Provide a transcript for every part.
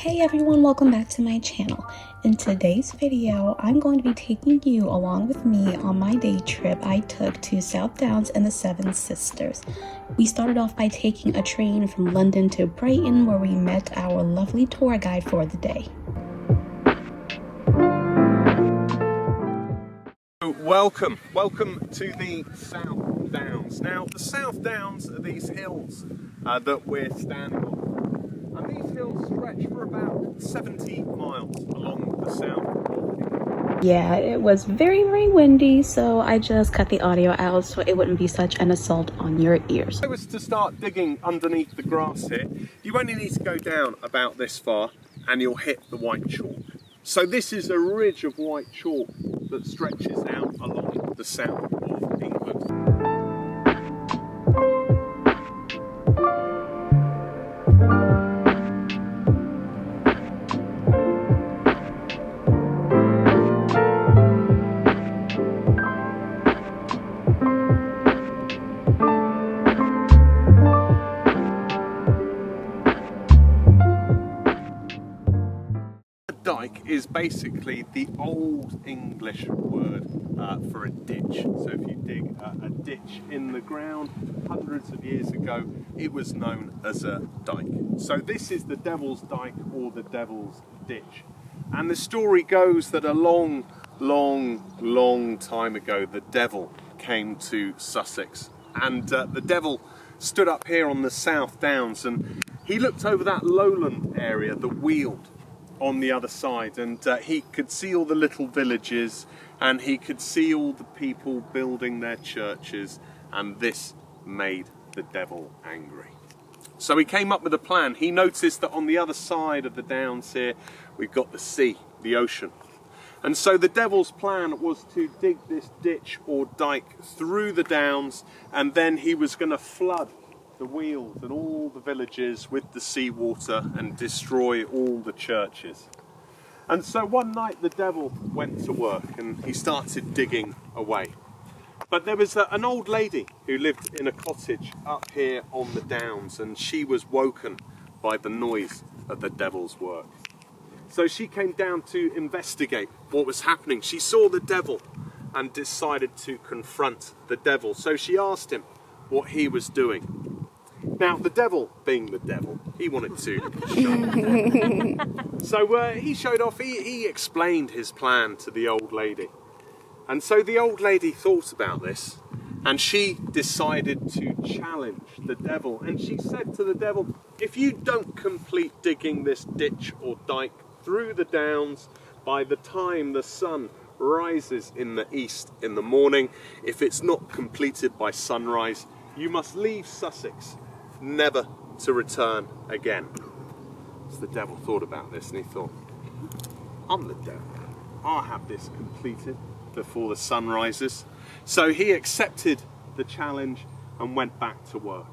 Hey everyone, welcome back to my channel. In today's video, I'm going to be taking you along with me on my day trip I took to South Downs and the Seven Sisters. We started off by taking a train from London to Brighton, where we met our lovely tour guide for the day. Welcome to the South Downs. Now, the South Downs are these hills that we're standing on. And these hills stretch for about 70 miles along the south of England. Yeah, it was very windy, so I just cut the audio out so it wouldn't be such an assault on your ears. If I was to start digging underneath the grass here, you only need to go down about this far and you'll hit the white chalk. So this is a ridge of white chalk that stretches out along the south of England. Dyke is basically the old English word for a ditch. So if you dig a ditch in the ground hundreds of years ago, it was known as a dyke. So this is the Devil's Dyke, or the Devil's Ditch. And the story goes that a long time ago, the devil came to Sussex, and the devil stood up here on the South Downs, and he looked over that lowland area, the Weald, on the other side, and he could see all the little villages, and he could see all the people building their churches, and this made the devil angry. So he came up with a plan. He noticed that on the other side of the downs here, we've got the sea, the ocean. And so the devil's plan was to dig this ditch or dyke through the downs, and then he was going to flood the Weald and all the villages with the seawater and destroy all the churches. And so one night the devil went to work and he started digging away. But there was an old lady who lived in a cottage up here on the downs, and she was woken by the noise of the devil's work. So she came down to investigate what was happening. She saw the devil and decided to confront the devil. So she asked him what he was doing. Now, the devil, being the devil, he wanted to show off. So he showed off, he explained his plan to the old lady. And so the old lady thought about this, and she decided to challenge the devil. And she said to the devil, if you don't complete digging this ditch or dyke through the downs by the time the sun rises in the east in the morning, if it's not completed by sunrise, you must leave Sussex, never to return again. So the devil thought about this, and he thought, I'm the devil. I'll have this completed before the sun rises. So he accepted the challenge and went back to work.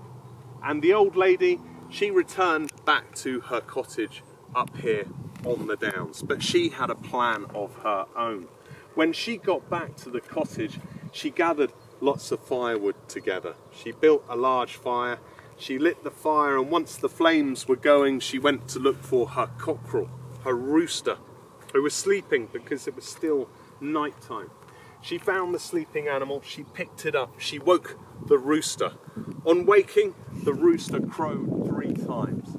And the old lady, she returned back to her cottage up here on the downs, but she had a plan of her own. When she got back to the cottage, she gathered lots of firewood together. She built a large fire. She lit the fire, and once the flames were going, she went to look for her cockerel, her rooster, who was sleeping because it was still night time. She found the sleeping animal, she picked it up, she woke the rooster. On waking, the rooster crowed 3 times.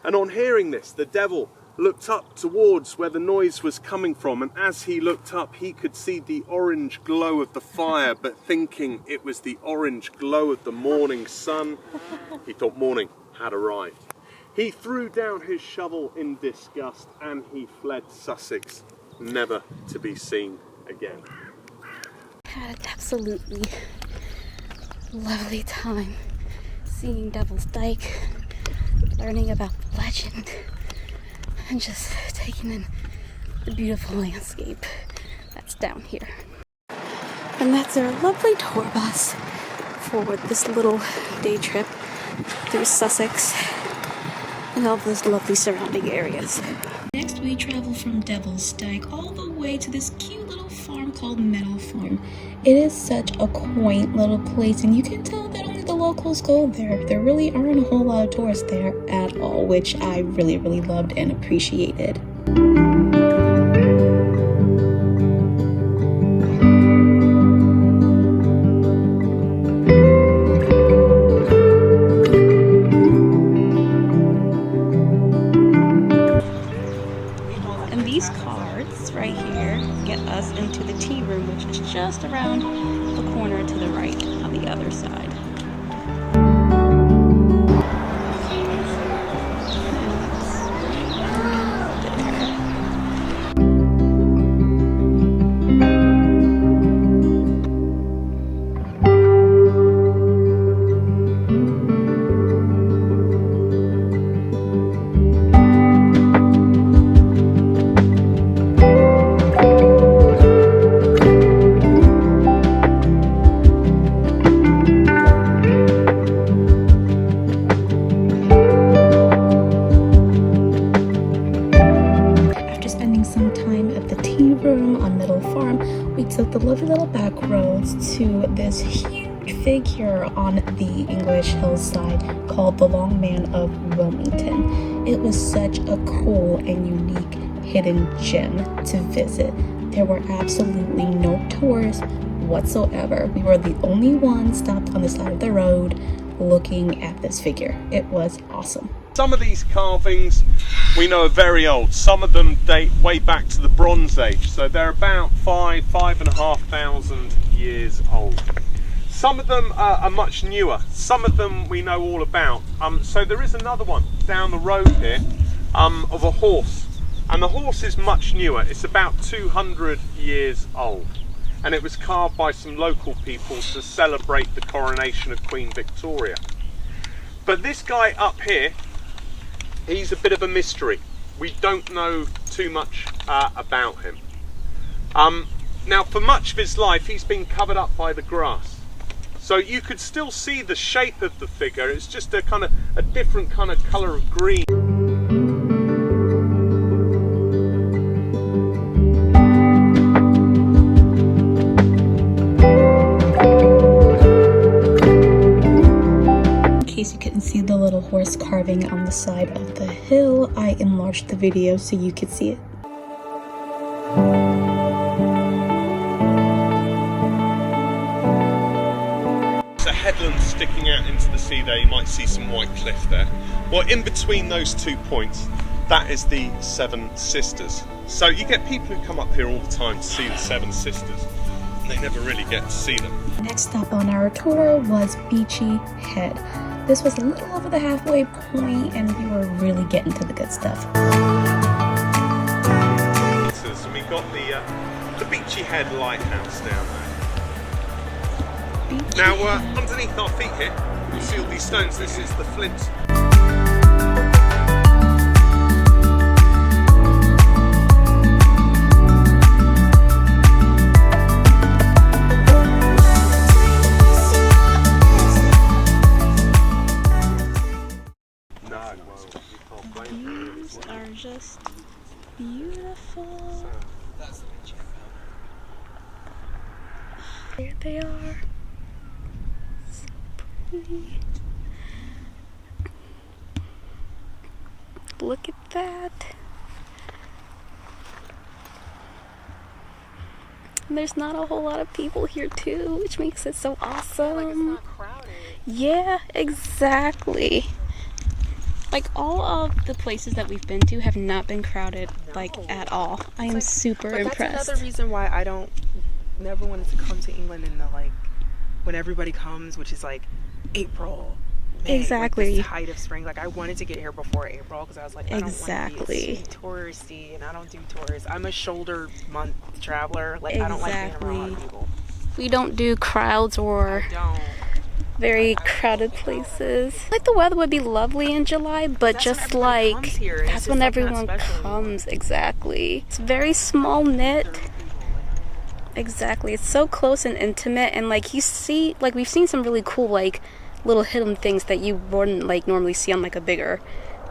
And on hearing this, the devil looked up towards where the noise was coming from, and as he looked up, he could see the orange glow of the fire, but thinking it was the orange glow of the morning sun, he thought morning had arrived. He threw down his shovel in disgust, and he fled Sussex, never to be seen again. Had an absolutely lovely time seeing Devil's Dyke, learning about the legend, and just taking in the beautiful landscape that's down here. And that's our lovely tour bus for this little day trip through Sussex and all those lovely surrounding areas. Next we travel from Devil's Dyke all the way to this cute little farm called Meadow Farm. It is such a quaint little place, and you can tell that only the locals go there. There really aren't a whole lot of tourists there at all, which I really loved and appreciated. And these cards right here get us into the tea room, which is just around the corner to the right on the other side. Took the lovely little back roads to this huge figure on the English hillside called the Long Man of Wilmington. It was such a cool and unique hidden gem to visit. There were absolutely no tourists whatsoever. We were the only ones stopped on the side of the road looking at this figure. It was awesome. Some of these carvings we know are very old. Some of them date way back to the Bronze Age, so they're about 5,500 years old. Some of them are much newer. Some of them we know all about. So there is another one down the road here of a horse, and the horse is much newer. It's about 200 years old, and it was carved by some local people to celebrate the coronation of Queen Victoria. But this guy up here, he's a bit of a mystery. We don't know too much about him. Now, for much of his life, he's been covered up by the grass. So you could still see the shape of the figure. It's just a different kind of colour of green. You couldn't see the little horse carving on the side of the hill, I enlarged the video so you could see it. There's a headland sticking out into the sea there. You might see some white cliff there. Well, in between those 2 points, that is the Seven Sisters. So you get people who come up here all the time to see the Seven Sisters, and they never really get to see them. Next stop on our tour was Beachy Head. This was a little over the halfway point, and we were really getting to the good stuff. We got the Beachy Head lighthouse down there. Beachy. Now, underneath our feet here, you see all these stones. This is the flint. These are just beautiful. There they are. So pretty. Look at that. And there's not a whole lot of people here too, which makes it so awesome. Like it's not crowded. Yeah, exactly. Like, all of the places that we've been to have not been crowded, like, at all. I am super impressed. That's another reason why I never wanted to come to England in the, like, when everybody comes, which is, like, April, May. Exactly. Like, the height of spring. Like, I wanted to get here before April, because I was like, I don't want to be touristy, and I don't do tours. I'm a shoulder month traveler. Like, I don't like being around a lot of people. We don't do crowds or very crowded places. Like, the weather would be lovely in July, but just like that's when everyone comes. Exactly. It's very small knit. Exactly. It's so close and intimate, and like you see, like we've seen some really cool like little hidden things that you wouldn't like normally see on like a bigger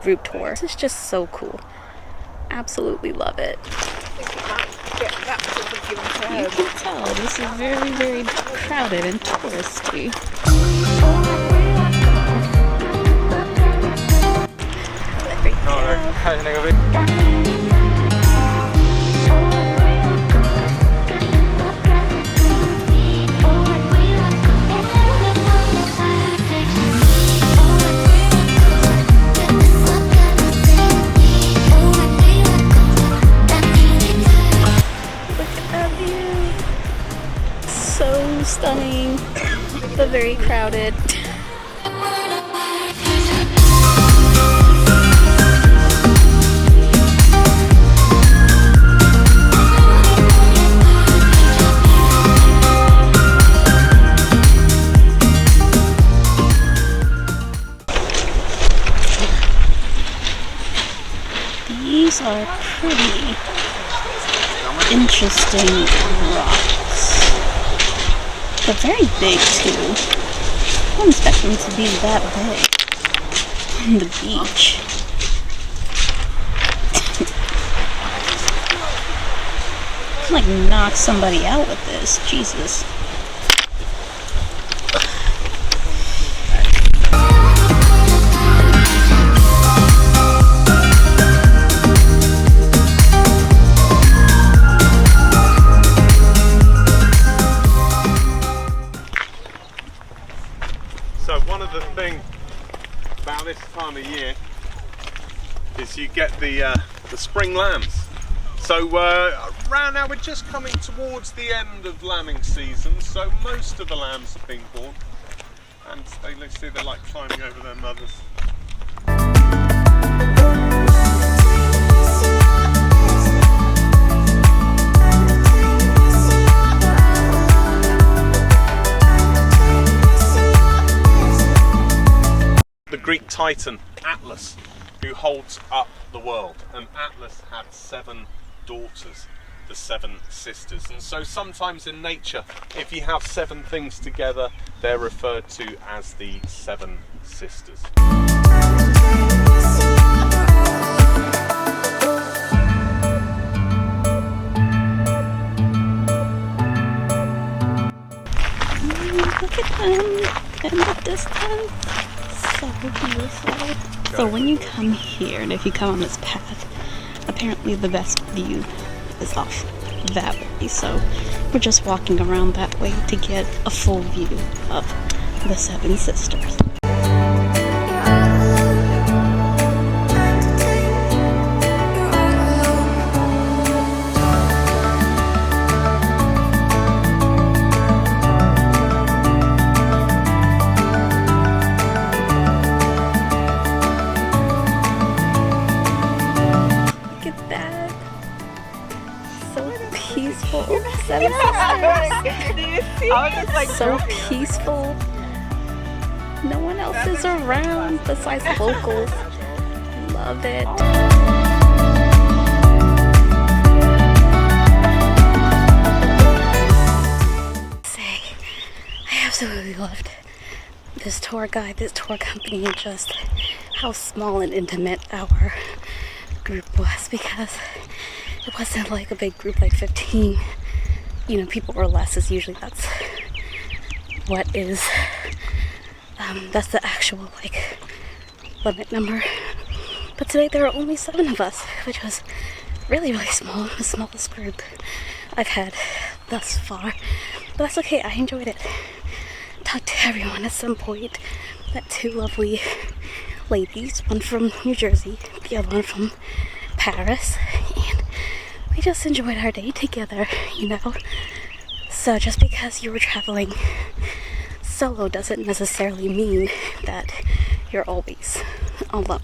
group tour. This is just so cool. Absolutely love it. You can tell this is very, very crowded and touristy. So stunning, but very crowded. These are pretty interesting rocks. They're very big too. I don't expect them to be that big on the beach. Like knock somebody out with this, Jesus. So one of the things about this time of year is you get the spring lambs. So around now we're just coming towards the end of lambing season, so most of the lambs have been born, and they look, see, they're like climbing over their mothers. The Greek Titan Atlas, who holds up the world, and Atlas had 7 daughters, the 7 sisters, and so sometimes in nature, if you have 7 things together, they're referred to as the 7 sisters. Look at them in the distance. So beautiful. So when you come here, and if you come on this path, apparently the best view is off that way. So we're just walking around that way to get a full view of the 7 sisters. Peaceful. 7 sisters. So peaceful. No one else is around besides locals. Love it. I absolutely loved this tour guide, this tour company, and just how small and intimate our group was, because it wasn't like a big group like 15, people or less is usually that's the actual limit number. But today there were only 7 of us, which was really, really small, the smallest group I've had thus far. But that's okay, I enjoyed it. Talked to everyone at some point. Met 2 lovely ladies, one from New Jersey, the other one from Paris, and we just enjoyed our day together, So just because you were traveling solo doesn't necessarily mean that you're always alone.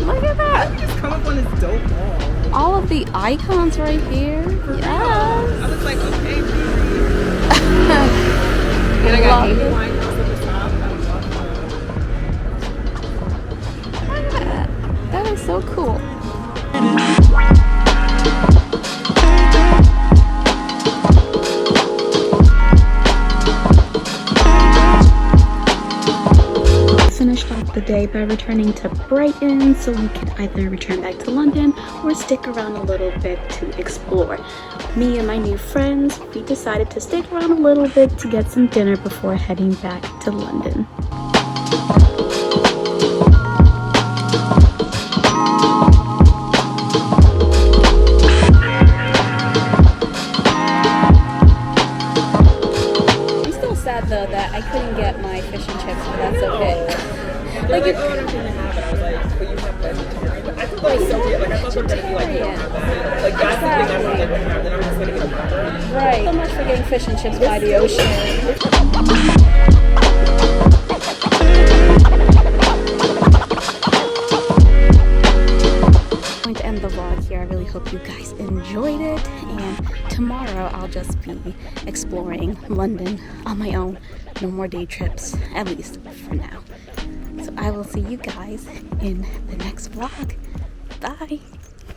Look at that! Just come up on this dope wall. All of the icons right here. Yes. I was like, okay, and I got Amy Winehouse at the top. Look at that. That is so cool. today by returning to Brighton so we could either return back to London or stick around a little bit to explore. Me and my new friends, we decided to stick around a little bit to get some dinner before heading back to London. Though that I couldn't get my fish and chips, but that's okay. Like it's going to happen. I was like, but you have fish and chips. I thought that was so weird. Like I thought they were gonna be like that's the thing. Then I'm just gonna get a burger. Right. So much for getting fish and chips by the ocean. I'm going to end the vlog here. I really hope you guys enjoyed it, and tomorrow I'll just be exploring London on my own. No more day trips, at least for now. So I will see you guys in the next vlog. Bye!